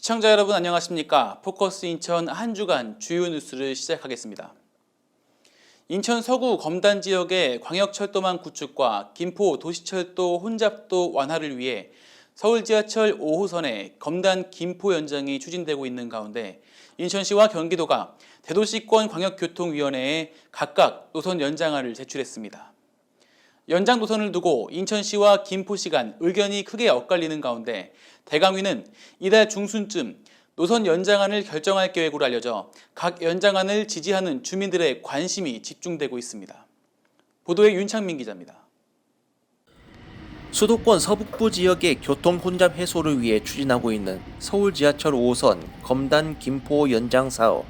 시청자 여러분 안녕하십니까? 포커스 인천 한 주간 주요 뉴스를 시작하겠습니다. 인천 서구 검단 지역의 광역철도망 구축과 김포 도시철도 혼잡도 완화를 위해 서울 지하철 5호선의 검단 김포 연장이 추진되고 있는 가운데 인천시와 경기도가 대도시권 광역교통위원회에 각각 노선 연장안을 제출했습니다. 연장 노선을 두고 인천시와 김포시 간 의견이 크게 엇갈리는 가운데 대강위는 이달 중순쯤 노선 연장안을 결정할 계획으로 알려져 각 연장안을 지지하는 주민들의 관심이 집중되고 있습니다. 보도에 윤창민 기자입니다. 수도권 서북부 지역의 교통 혼잡 해소를 위해 추진하고 있는 서울 지하철 5호선 검단 김포 연장 사업.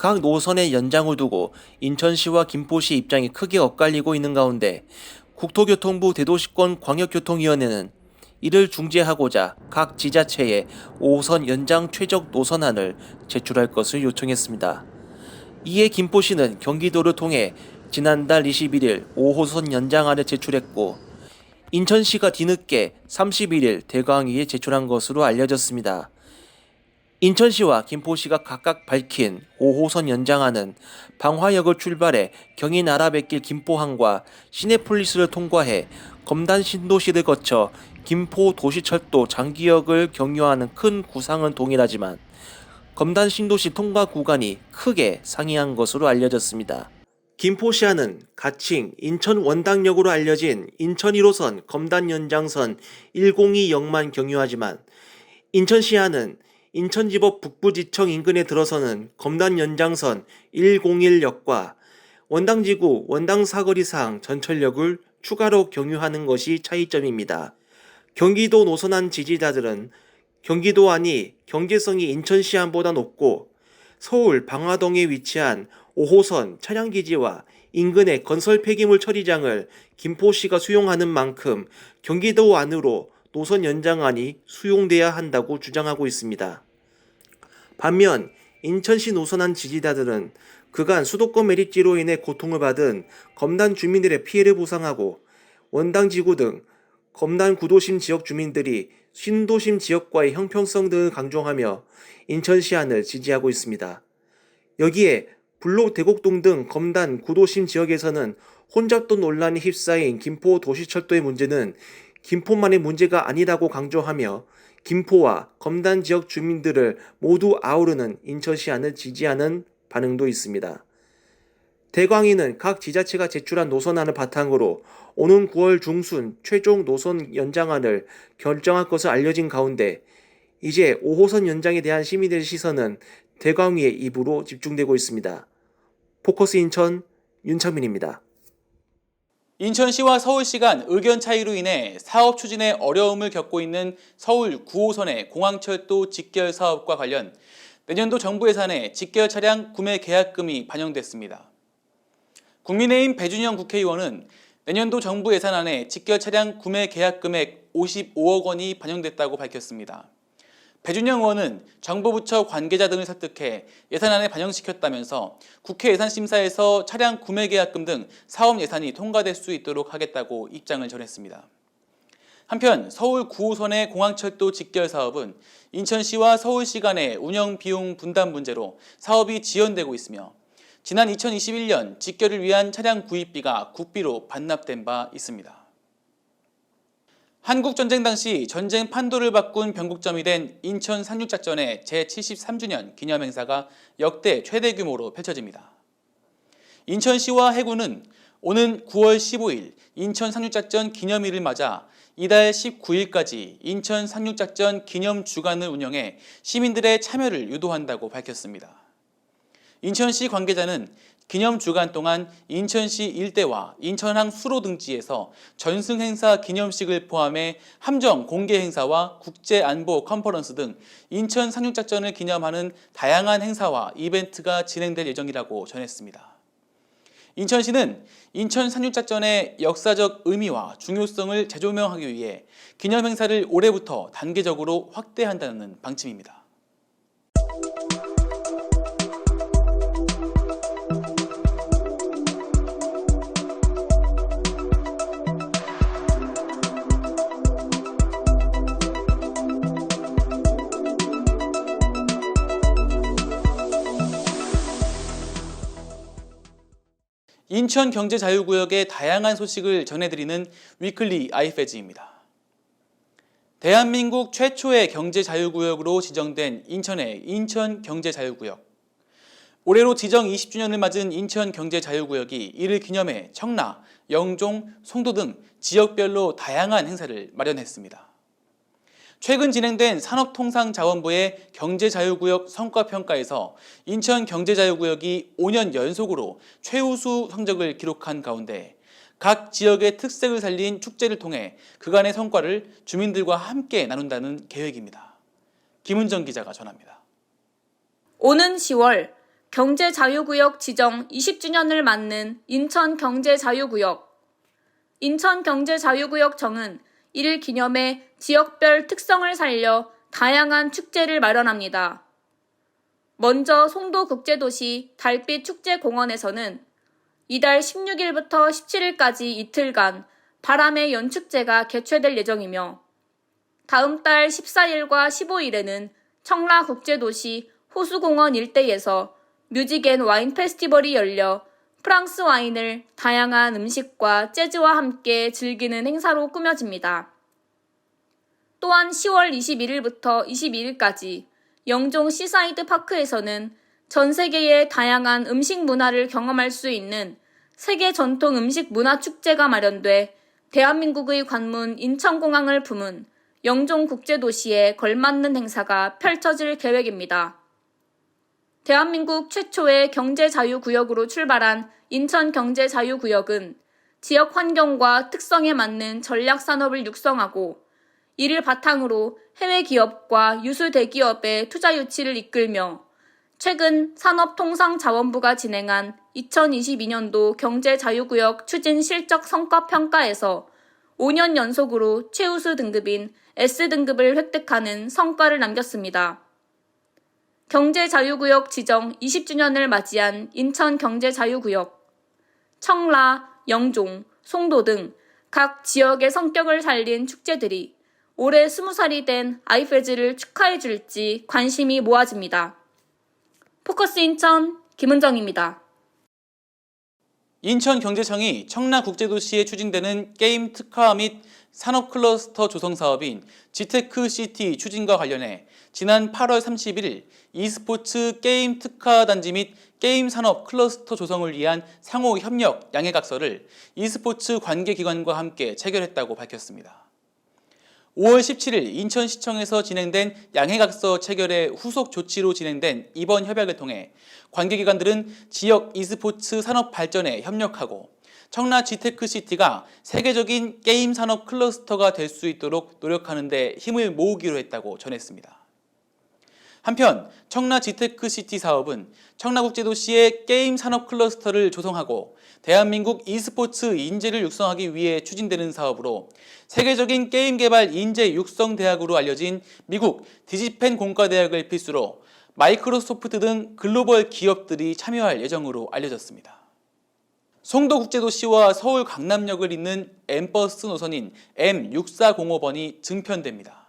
각 노선의 연장을 두고 인천시와 김포시 입장이 크게 엇갈리고 있는 가운데 국토교통부 대도시권 광역교통위원회는 이를 중재하고자 각 지자체에 5호선 연장 최적 노선안을 제출할 것을 요청했습니다. 이에 김포시는 경기도를 통해 지난달 21일 5호선 연장안을 제출했고 인천시가 뒤늦게 31일 대강위에 제출한 것으로 알려졌습니다. 인천시와 김포시가 각각 밝힌 5호선 연장안은 방화역을 출발해 경인 아라뱃길 김포항과 시내폴리스를 통과해 검단 신도시를 거쳐 김포 도시철도 장기역을 경유하는 큰 구상은 동일하지만 검단 신도시 통과 구간이 크게 상이한 것으로 알려졌습니다. 김포시안은 가칭 인천 원당역으로 알려진 인천 1호선 검단 연장선 102역만 경유하지만 인천시안은 인천지법 북부지청 인근에 들어서는 검단 연장선 101역과 원당지구 원당사거리상 전철역을 추가로 경유하는 것이 차이점입니다. 경기도 노선안 지지자들은 경기도안이 경제성이 인천시안보다 높고 서울 방화동에 위치한 5호선 차량기지와 인근의 건설 폐기물 처리장을 김포시가 수용하는 만큼 경기도 안으로 노선 연장안이 수용돼야 한다고 주장하고 있습니다. 반면 인천시 노선안 지지자들은 그간 수도권 매립지로 인해 고통을 받은 검단 주민들의 피해를 보상하고 원당지구 등 검단 구도심 지역 주민들이 신도심 지역과의 형평성 등을 강조하며 인천시안을 지지하고 있습니다. 여기에 불로 대곡동 등 검단 구도심 지역에서는 혼잡도 논란이 휩싸인 김포 도시철도의 문제는 김포만의 문제가 아니라고 강조하며 김포와 검단 지역 주민들을 모두 아우르는 인천시안을 지지하는 반응도 있습니다. 대광위는 각 지자체가 제출한 노선안을 바탕으로 오는 9월 중순 최종 노선 연장안을 결정할 것을 알려진 가운데 이제 5호선 연장에 대한 시민들의 시선은 대광위의 입으로 집중되고 있습니다. 포커스 인천 윤창민입니다. 인천시와 서울시 간 의견 차이로 인해 사업 추진에 어려움을 겪고 있는 서울 9호선의 공항철도 직결 사업과 관련 내년도 정부 예산에 직결 차량 구매 계약금이 반영됐습니다. 국민의힘 배준영 국회의원은 내년도 정부 예산안에 직결 차량 구매 계약 금액 55억 원이 반영됐다고 밝혔습니다. 배준영 의원은 정부 부처 관계자 등을 설득해 예산안에 반영시켰다면서 국회 예산심사에서 차량 구매 계약금 등 사업 예산이 통과될 수 있도록 하겠다고 입장을 전했습니다. 한편 서울 9호선의 공항철도 직결 사업은 인천시와 서울시 간의 운영 비용 분담 문제로 사업이 지연되고 있으며 지난 2021년 직결을 위한 차량 구입비가 국비로 반납된 바 있습니다. 한국전쟁 당시 전쟁 판도를 바꾼 변곡점이 된 인천 상륙작전의 제73주년 기념행사가 역대 최대 규모로 펼쳐집니다. 인천시와 해군은 오는 9월 15일 인천 상륙작전 기념일을 맞아 이달 19일까지 인천 상륙작전 기념주간을 운영해 시민들의 참여를 유도한다고 밝혔습니다. 인천시 관계자는 기념주간 동안 인천시 일대와 인천항 수로 등지에서 전승행사 기념식을 포함해 함정 공개 행사와 국제안보 컨퍼런스 등 인천 상륙작전을 기념하는 다양한 행사와 이벤트가 진행될 예정이라고 전했습니다. 인천시는 인천 상륙작전의 역사적 의미와 중요성을 재조명하기 위해 기념행사를 올해부터 단계적으로 확대한다는 방침입니다. 인천경제자유구역의 다양한 소식을 전해드리는 위클리 아이페즈입니다. 대한민국 최초의 경제자유구역으로 지정된 인천의 인천경제자유구역. 올해로 지정 20주년을 맞은 인천경제자유구역이 이를 기념해 청라, 영종, 송도 등 지역별로 다양한 행사를 마련했습니다. 최근 진행된 산업통상자원부의 경제자유구역 성과평가에서 인천경제자유구역이 5년 연속으로 최우수 성적을 기록한 가운데 각 지역의 특색을 살린 축제를 통해 그간의 성과를 주민들과 함께 나눈다는 계획입니다. 김은정 기자가 전합니다. 오는 10월 경제자유구역 지정 20주년을 맞는 인천경제자유구역. 인천경제자유구역청은 이를 기념해 지역별 특성을 살려 다양한 축제를 마련합니다. 먼저 송도국제도시 달빛축제공원에서는 이달 16일부터 17일까지 이틀간 바람의 연축제가 개최될 예정이며 다음 달 14일과 15일에는 청라국제도시 호수공원 일대에서 뮤직 앤 와인 페스티벌이 열려 프랑스 와인을 다양한 음식과 재즈와 함께 즐기는 행사로 꾸며집니다. 또한 10월 21일부터 22일까지 영종 시사이드 파크에서는 전 세계의 다양한 음식 문화를 경험할 수 있는 세계 전통 음식 문화 축제가 마련돼 대한민국의 관문 인천공항을 품은 영종국제도시에 걸맞는 행사가 펼쳐질 계획입니다. 대한민국 최초의 경제자유구역으로 출발한 인천경제자유구역은 지역 환경과 특성에 맞는 전략산업을 육성하고 이를 바탕으로 해외 기업과 유수 대기업의 투자 유치를 이끌며 최근 산업통상자원부가 진행한 2022년도 경제자유구역 추진 실적 성과 평가에서 5년 연속으로 최우수 등급인 S등급을 획득하는 성과를 남겼습니다. 경제자유구역 지정 20주년을 맞이한 인천경제자유구역, 청라, 영종, 송도 등 각 지역의 성격을 살린 축제들이 올해 20살이 된 아이페즈를 축하해 줄지 관심이 모아집니다. 포커스 인천 김은정입니다. 인천경제청이 청라국제도시에 추진되는 게임 특화 및 산업클러스터 조성 사업인 지테크시티 추진과 관련해 지난 8월 31일 e스포츠 게임 특화 단지 및 게임 산업 클러스터 조성을 위한 상호 협력 양해각서를 e스포츠 관계기관과 함께 체결했다고 밝혔습니다. 5월 17일 인천시청에서 진행된 양해각서 체결의 후속 조치로 진행된 이번 협약을 통해 관계기관들은 지역 e스포츠 산업 발전에 협력하고 청라 지테크시티가 세계적인 게임 산업 클러스터가 될 수 있도록 노력하는 데 힘을 모으기로 했다고 전했습니다. 한편 청라 지테크시티 사업은 청라국제도시의 게임 산업 클러스터를 조성하고 대한민국 e스포츠 인재를 육성하기 위해 추진되는 사업으로 세계적인 게임 개발 인재 육성 대학으로 알려진 미국 디지펜 공과대학을 필두로 마이크로소프트 등 글로벌 기업들이 참여할 예정으로 알려졌습니다. 송도국제도시와 서울 강남역을 잇는 M버스 노선인 M6405번이 증편됩니다.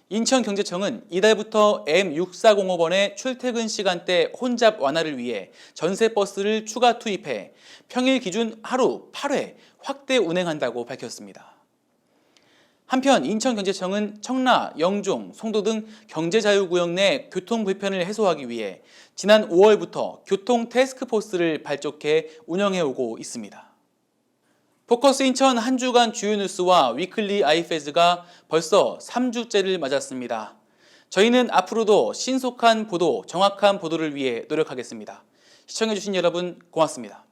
인천경제청은 이달부터 M6405번의 출퇴근 시간대 혼잡 완화를 위해 전세버스를 추가 투입해 평일 기준 하루 8회 확대 운행한다고 밝혔습니다. 한편 인천경제청은 청라, 영종, 송도 등 경제자유구역 내 교통 불편을 해소하기 위해 지난 5월부터 교통 태스크포스를 발족해 운영해오고 있습니다. 포커스 인천 한 주간 주요 뉴스와 위클리 아이페즈가 벌써 3주째를 맞았습니다. 저희는 앞으로도 신속한 보도, 정확한 보도를 위해 노력하겠습니다. 시청해주신 여러분 고맙습니다.